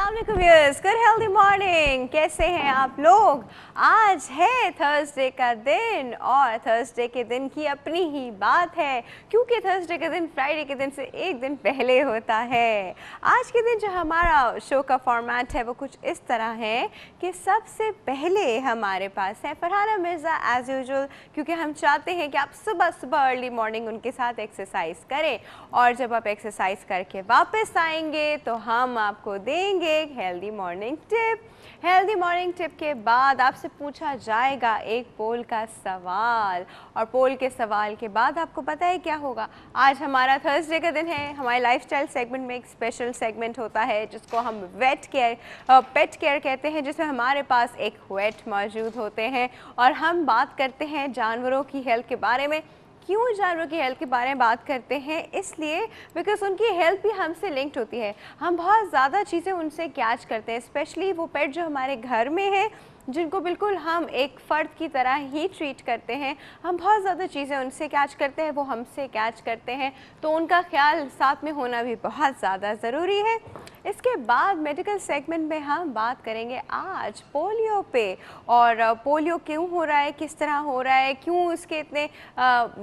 Viewers, good healthy morning. कैसे हैं आप लोग? आज है थर्सडे का दिन और थर्सडे के दिन की अपनी ही बात है, क्योंकि थर्सडे का दिन फ्राइडे के दिन से एक दिन पहले होता है। आज के दिन जो हमारा शो का फॉर्मेट है वो कुछ इस तरह है कि सबसे पहले हमारे पास है फरहाना मिर्ज़ा एज यूजुअल, क्योंकि हम चाहते हैं कि आप सुबह सुबह अर्ली मॉर्निंग उनके साथ एक्सरसाइज करें, और जब आप एक्सरसाइज करके वापस आएंगे तो हम आपको देंगे एक healthy morning tip. Healthy morning tip के बाद आपसे पूछा जाएगा एक पोल का सवाल, और पोल के सवाल के बाद आपको पता है क्या होगा। आज हमारा थर्सडे का दिन है। हमारे लाइफस्टाइल सेगमेंट में एक स्पेशल सेगमेंट होता है जिसको हम वेट केयर पेट केयर कहते हैं, जिसमें हमारे पास एक वेट मौजूद होते हैं और हम बात करते हैं जानवरों की हेल्थ के बारे में। क्यों जानवरों की हेल्थ के बारे में बात करते हैं? इसलिए बिकॉज उनकी हेल्थ भी हमसे लिंक्ड होती है। हम बहुत ज़्यादा चीज़ें उनसे कैच करते हैं, स्पेशली वो पेट जो हमारे घर में है, जिनको बिल्कुल हम एक फ़र्द की तरह ही ट्रीट करते हैं। हम बहुत ज़्यादा चीज़ें उनसे कैच करते हैं, वो हमसे कैच करते हैं, तो उनका ख्याल साथ में होना भी बहुत ज़्यादा ज़रूरी है। इसके बाद मेडिकल सेगमेंट में हम बात करेंगे आज पोलियो पे, और पोलियो क्यों हो रहा है, किस तरह हो रहा है, क्यों इसके इतने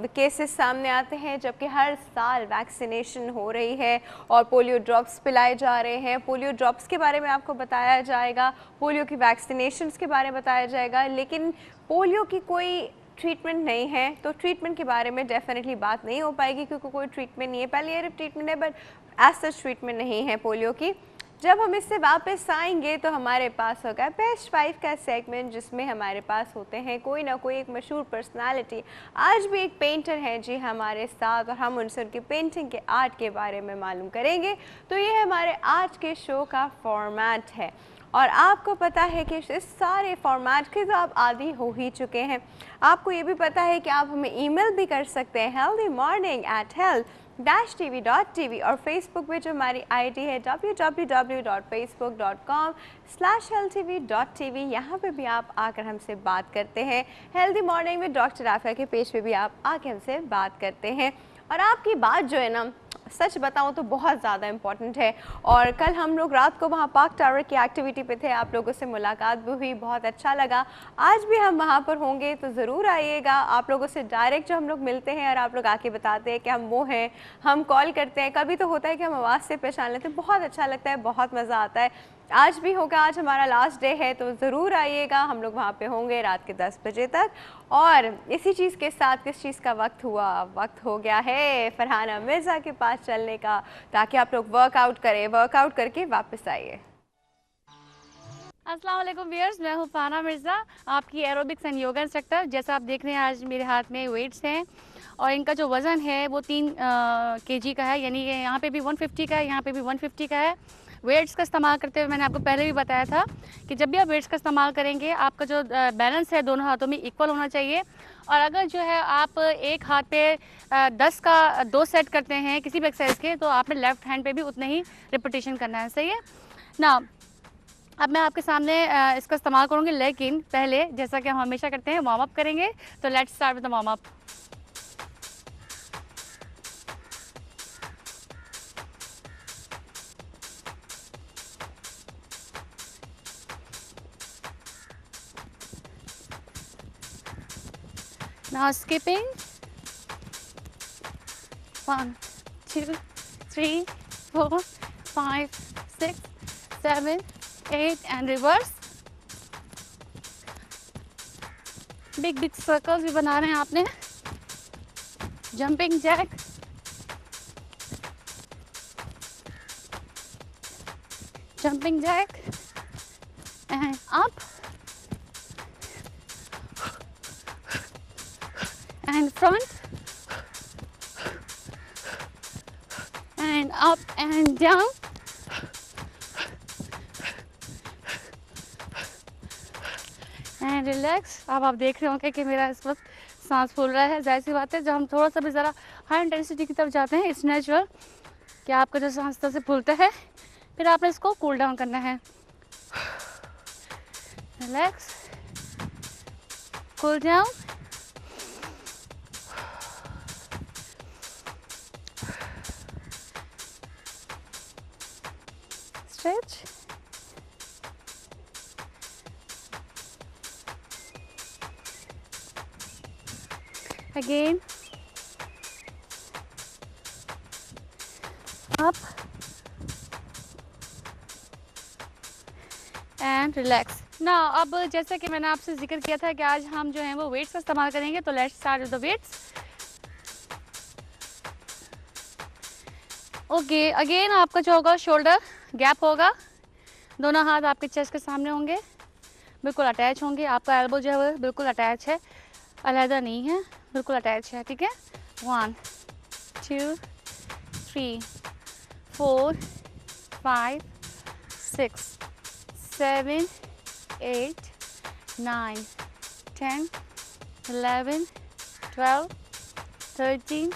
केसेस सामने आते हैं, जबकि हर साल वैक्सीनेशन हो रही है और पोलियो ड्रॉप्स पिलाए जा रहे हैं। पोलियो ड्रॉप्स के बारे में आपको बताया जाएगा, पोलियो की वैक्सीनेशंस के बारे में बताया जाएगा, लेकिन पोलियो की कोई ट्रीटमेंट नहीं है, तो ट्रीटमेंट के बारे में डेफिनेटली बात नहीं हो पाएगी, क्योंकि कोई ट्रीटमेंट नहीं है। पैलिएटिव ट्रीटमेंट है बट एज सच ट्रीटमेंट नहीं है पोलियो की। जब हम इससे वापस आएंगे तो हमारे पास होगा बेस्ट 5 का सेगमेंट, जिसमें हमारे पास होते हैं कोई ना कोई एक मशहूर पर्सनालिटी। आज भी एक पेंटर हैं जी हमारे साथ, और हम उनसे उनकी पेंटिंग के आर्ट के बारे में मालूम करेंगे। तो ये हमारे आज के शो का फॉर्मेट है, और आपको पता है कि इस सारे फॉर्मेट के तो आप आदी हो ही चुके हैं। आपको ये भी पता है कि आप हमें ईमेल भी कर सकते हैं healthymorning@health-tv.tv, और फेसबुक पे जो हमारी आईडी है www.facebook.com/healthtv.tv, यहाँ पे भी आप आकर हमसे बात करते हैं। हेल्दी मॉर्निंग में डॉक्टर आफिया के पेज पे भी आप आके हमसे बात करते हैं। और आपकी बात जो है ना, सच बताऊं तो बहुत ज़्यादा इम्पॉर्टेंट है। और कल हम लोग रात को वहाँ पार्क टावर की एक्टिविटी पे थे, आप लोगों से मुलाकात भी हुई, बहुत अच्छा लगा। आज भी हम वहाँ पर होंगे तो ज़रूर आइएगा। आप लोगों से डायरेक्ट जो हम लोग मिलते हैं और आप लोग आके बताते हैं कि हम वो हैं, हम कॉल करते हैं। कभी तो होता है कि हम आवाज़ से पहचान लेते हैं, बहुत अच्छा लगता है, बहुत मज़ा आता है। आज भी होगा, आज हमारा लास्ट डे है, तो ज़रूर आइएगा। हम लोग वहाँ पे होंगे रात के 10 बजे तक। और इसी चीज़ के साथ किस चीज़ का वक्त हुआ, वक्त हो गया है फरहाना मिर्ज़ा के पास चलने का, ताकि आप लोग वर्कआउट करें, वर्कआउट करके वापस आइए। अस्सलाम वालेकुम व्यूअर्स, मैं हूँ फरहाना मिर्ज़ा, आपकी एरोबिक्स एंड योगा इंस्ट्रक्टर। जैसा आप देख रहे हैं आज मेरे हाथ में वेट्स हैं, और इनका जो वज़न है वो 3 kg का है, यानी कि यहाँ पे भी 150 का है, यहाँ पे भी 150 का है। वेट्स का इस्तेमाल करते हुए मैंने आपको पहले भी बताया था कि जब भी आप वेट्स का इस्तेमाल करेंगे, आपका जो बैलेंस है दोनों हाथों में इक्वल होना चाहिए। और अगर जो है आप एक हाथ पे 10 का 2 सेट करते हैं किसी भी एक्सरसाइज के, तो आपने लेफ्ट हैंड पे भी उतना ही रिपीटेशन करना है, सही है ना। अब मैं आपके सामने इसका इस्तेमाल करूँगी, लेकिन पहले जैसा कि हम हमेशा करते हैं वार्म अप करेंगे। तो let's start with the warm up. Now skipping 1 2 3 4 5 6 7 8 and reverse। Big circles भी बना रहे हैं आपने। Jumping jack, jumping jack and up and front and up and down and relax. अब आप देख रहे होंगे कि मेरा इस वक्त सांस फूल रहा है। जाहिर सी बात है, जब हम थोड़ा सा भी ज़रा हाई इंटेंसिटी की तरफ जाते हैं, इट्स नेचुरल कि आपका जो सांस तरह से फूलता है। फिर आपने इसको कूल डाउन करना है। Relax, cool down, stretch Again. Up. And relax. Now, अब जैसा कि मैंने आपसे जिक्र किया था कि आज हम जो हैं वो वेट्स का इस्तेमाल करेंगे, तो let's start with the weights. Okay, again आपका जो होगा शोल्डर गैप होगा, दोनों हाथ आपके चेस्ट के सामने होंगे, बिल्कुल अटैच होंगे. आपका एल्बो जो है वो बिल्कुल अटैच है, अलहदा नहीं है, बिल्कुल अटैच है. ठीक है. 1 2 3 4 5 6 7 8 9 10 11 12 13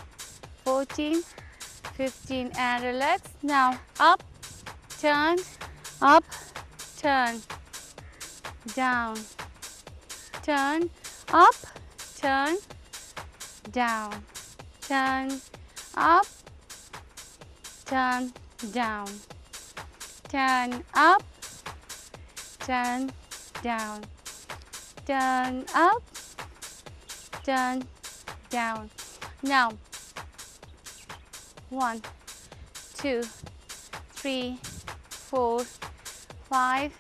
14 15 and relax. Now up, turn, up, turn, down, turn, up, turn, down, turn, up, turn, down, turn, up, turn, down, turn, up, turn, down. Now 1 2 3 4 5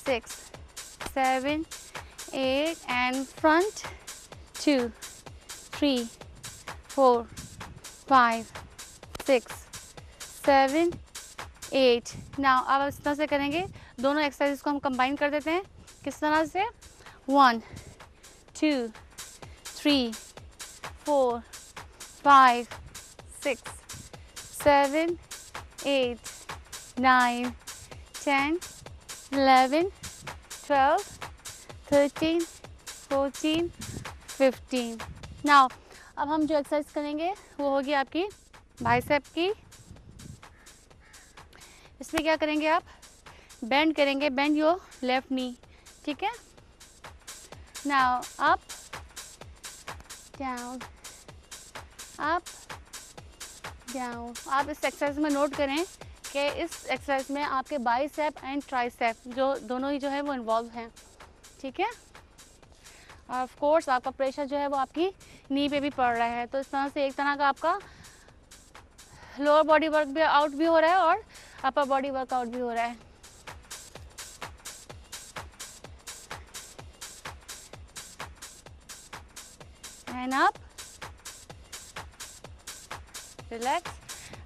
6 7 8 and front 2 3 4 5 6 7 8. Now अब इस तरह से करेंगे, दोनों एक्सरसाइज को हम कंबाइन कर देते हैं. किस तरह से? 1 2 3 4 5 6 7 8 9 10 11 12 13 14 15. नाउ अब हम जो एक्सरसाइज करेंगे वो होगी आपकी बाइसेप की. इसमें क्या करेंगे आप? बेंड करेंगे, बेंड योर लेफ्ट नी. ठीक है. Now up down up down. आप इस एक्सरसाइज में नोट करें कि इस एक्सरसाइज में आपके बाइसेप एंड ट्राइसेप जो दोनों ही जो है वो इन्वॉल्व हैं. ठीक है. और ऑफ कोर्स आपका प्रेशर जो है वो आपकी नी पे भी पड़ रहा है, तो इस तरह से एक तरह का आपका लोअर बॉडी वर्क भी आउट भी हो रहा है और अपर बॉडी वर्कआउट भी हो रहा है. And up, relax.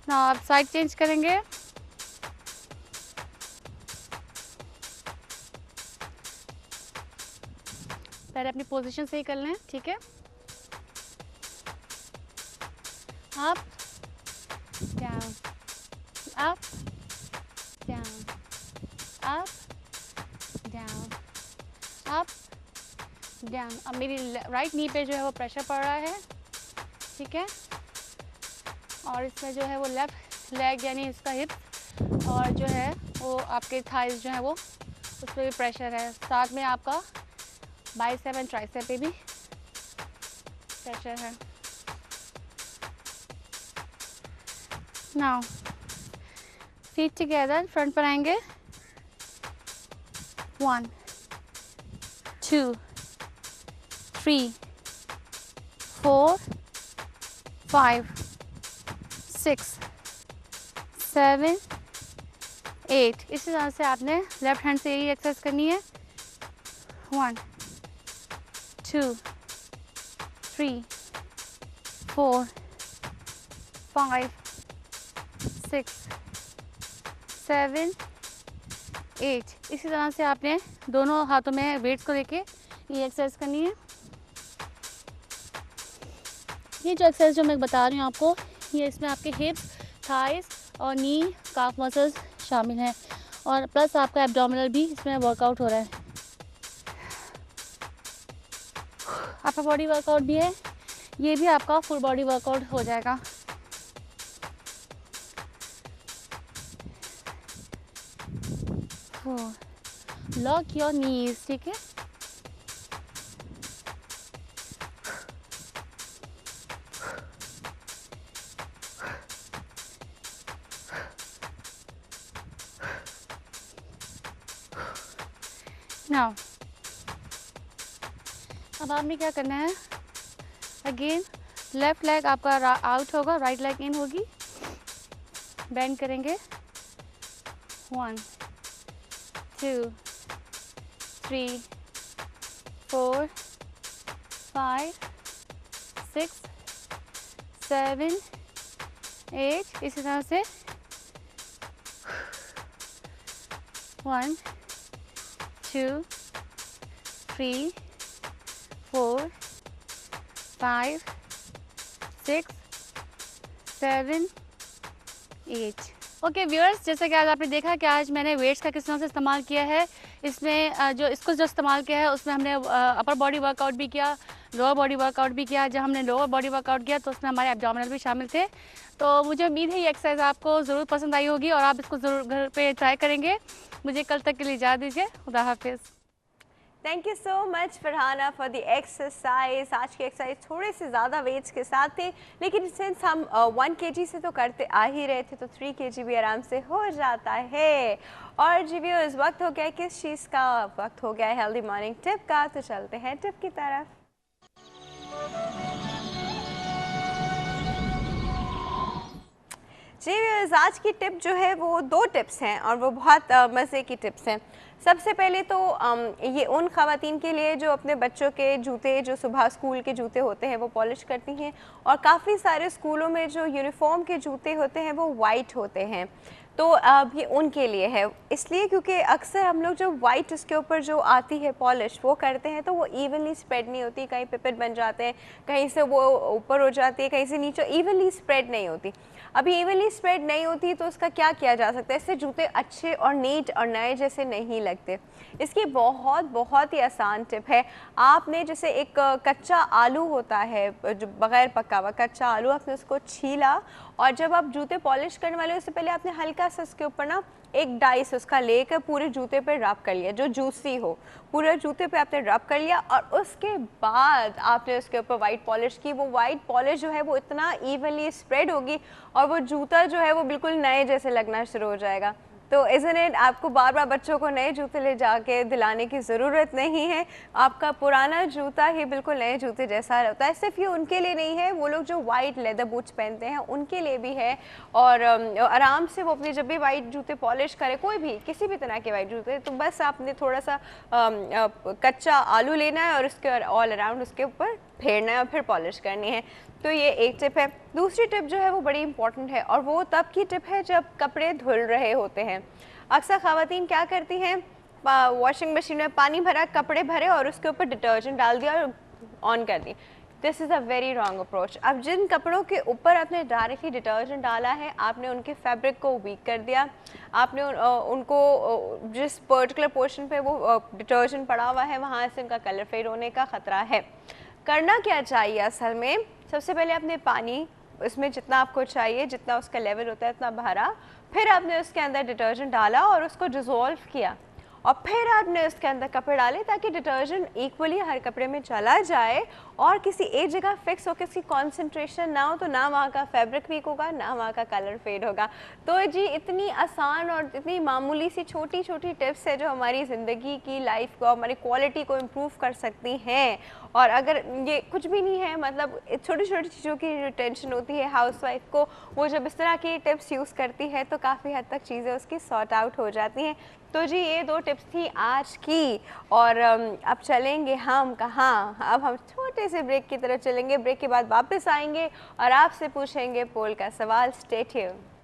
नाउ आप साइड चेंज करेंगे. पहले अपनी पोजीशन सही कर लें. ठीक है. Up down up down up down up down. अब मेरी राइट नी पे जो है वो प्रेशर पड़ रहा है. ठीक है. और इसमें जो है वो लेफ्ट लेग यानी इसका हिप और जो है वो आपके थाइज जो है वो उस पर भी प्रेशर है. साथ में आपका बाइसेप एंड ट्राइसेप पे भी प्रेशर है. नाउ फीट टुगेदर, फ्रंट पर आएंगे. 1 2 3 4 5 6 7 8. इसी तरह से आपने लेफ्ट हैंड से यही एक्सरसाइज करनी है. 1 2 3 4 5 6 7 8. इसी तरह से आपने दोनों हाथों में वेट्स को लेके ये एक्सरसाइज करनी है. ये जो एक्सरसाइज जो मैं बता रही हूँ आपको, ये इसमें आपके हिप्स, थाइस और नी, काफ मसल्स शामिल हैं और प्लस आपका एब्डोमिनल भी इसमें वर्कआउट हो रहा है. अपर बॉडी वर्कआउट भी है, ये भी आपका फुल बॉडी वर्कआउट हो जाएगा. Lock your knees. ठीक है. नाउ अब आपने क्या करना है? अगेन लेफ्ट लेग आपका आउट होगा, राइट लेग इन होगी, बेंड करेंगे, 1 2 3 4 5 6 7 8, इसी तरह से 1 2 3 4 5 6 7 8। ओके व्यूअर्स, जैसा कि आज आपने देखा कि आज मैंने वेट्स का किस तरह से इस्तेमाल किया है। इसमें जो इस्तेमाल किया है उसमें हमने अपर बॉडी वर्कआउट भी किया, लोअर बॉडी वर्कआउट भी किया। जब हमने लोअर बॉडी वर्कआउट किया तो उसमें हमारे एब्डोमिनल भी शामिल थे। तो मुझे उम्मीद है ये एक्सरसाइज आपको ज़रूर पसंद आई होगी और आप इसको ज़रूर घर पे ट्राई करेंगे। मुझे कल तक के लिए इजाज़त दीजिए। खुदा हाफिज़। Thank you so much Farhana for the exercise. आज की एक्सरसाइज थोड़े से ज़्यादा वेट्स के साथ थे, लेकिन सिंस हम 1 kg से तो करते आ ही रहे थे तो 3 kg भी आराम से हो जाता है। और जी व्यूअर्स, वक्त हो गया है किस चीज़ का? वक्त हो गया है हेल्दी मॉर्निंग टिप का। तो चलते हैं टिप की तरफ। जी व्यूअर्स, आज की टिप जो है वो 2 टिप्स हैं और वो बहुत मज़े की टिप्स हैं। सबसे पहले तो ये उन ख़वातीन के लिए जो अपने बच्चों के जूते, जो सुबह स्कूल के जूते होते हैं वो पॉलिश करती हैं, और काफ़ी सारे स्कूलों में जो यूनिफॉर्म के जूते होते हैं वो वाइट होते हैं। तो ये उनके लिए है, इसलिए क्योंकि अक्सर हम लोग जो वाइट उसके ऊपर जो आती है पॉलिश वो करते हैं तो वो इवनली स्प्रेड नहीं होती, कहीं पिपेट बन जाते हैं, कहीं से वो ऊपर हो जाती है, कहीं से नीचे, इवनली स्प्रेड नहीं होती। अभी इवनली स्प्रेड नहीं होती तो उसका क्या किया जा सकता है? इससे जूते अच्छे और नीट और नए जैसे नहीं लगते। इसकी बहुत ही आसान टिप है। आपने जैसे एक कच्चा आलू होता है, जो बग़ैर पका हुआ कच्चा आलू, आपने उसको छीला और जब आप जूते पॉलिश करने वाले उससे पहले आपने हल्का सा उसके ऊपर ना एक डाइस उसका लेकर पूरे जूते पे रब कर लिया, जो जूसी हो पूरे जूते पे आपने रब कर लिया, और उसके बाद आपने उसके ऊपर वाइट पॉलिश की। वो वाइट पॉलिश जो है वो इतना इवनली स्प्रेड होगी और वो जूता जो है वो बिल्कुल नए जैसे लगना शुरू हो जाएगा। तो इज़न्ट इट, आपको बार बार बच्चों को नए जूते ले जाके दिलाने की ज़रूरत नहीं है। आपका पुराना जूता ही बिल्कुल नए जूते जैसा होता है। सिर्फ ये उनके लिए नहीं है, वो लोग जो वाइट लेदर बूट्स पहनते हैं उनके लिए भी है। और आराम से वो अपने जब भी वाइट जूते पॉलिश करें, कोई भी किसी भी तरह के वाइट जूते, तो बस आपने थोड़ा सा कच्चा आलू लेना है और उसके ऑल अराउंड उसके ऊपर फेरना है और फिर पॉलिश करनी है। तो ये एक टिप है। दूसरी टिप जो है वो बड़ी इंपॉर्टेंट है और वो तब की टिप है जब कपड़े धुल रहे होते हैं। अक्सर ख़वातीन क्या करती हैं, वॉशिंग मशीन में पानी भरा, कपड़े भरे और उसके ऊपर डिटर्जेंट डाल दिया और ऑन कर दी। This is a very wrong approach. अब जिन कपड़ों के ऊपर आपने डायरेक्टली डिटर्जेंट डाला है, आपने उनके फैब्रिक को वीक कर दिया। आपने उनको जिस पर्टिकुलर पोर्शन पे वो डिटर्जेंट पड़ा हुआ है वहाँ से उनका कलर फेड होने का ख़तरा है। करना क्या चाहिए असल में? सबसे पहले आपने पानी उसमें जितना आपको चाहिए, जितना उसका लेवल होता है उतना भरा, फिर आपने उसके अंदर डिटर्जेंट डाला और उसको डिज़ोल्व किया, और फिर आपने उसके अंदर कपड़े डाले ताकि डिटर्जेंट इक्वली हर कपड़े में चला जाए और किसी एक जगह फिक्स हो, किसी कॉन्सेंट्रेशन ना हो, तो ना वहाँ का फैब्रिक वीक होगा, ना वहाँ का कलर फेड होगा। तो जी इतनी आसान और इतनी मामूली सी छोटी छोटी टिप्स है जो हमारी ज़िंदगी की लाइफ को, हमारी क्वालिटी को इम्प्रूव कर सकती हैं। और अगर ये कुछ भी नहीं है, मतलब छोटी छोटी चीज़ों की जो टेंशन होती है हाउसवाइफ को, वो जब इस तरह की टिप्स यूज़ करती है तो काफ़ी हद तक चीज़ें उसकी सॉर्ट आउट हो जाती हैं। तो जी ये 2 टिप्स थी आज की। और अब चलेंगे हम कहाँ? अब हम छोटे से ब्रेक की तरफ चलेंगे। ब्रेक के बाद वापस आएंगे और आपसे पूछेंगे पोल का सवाल। Stay tuned.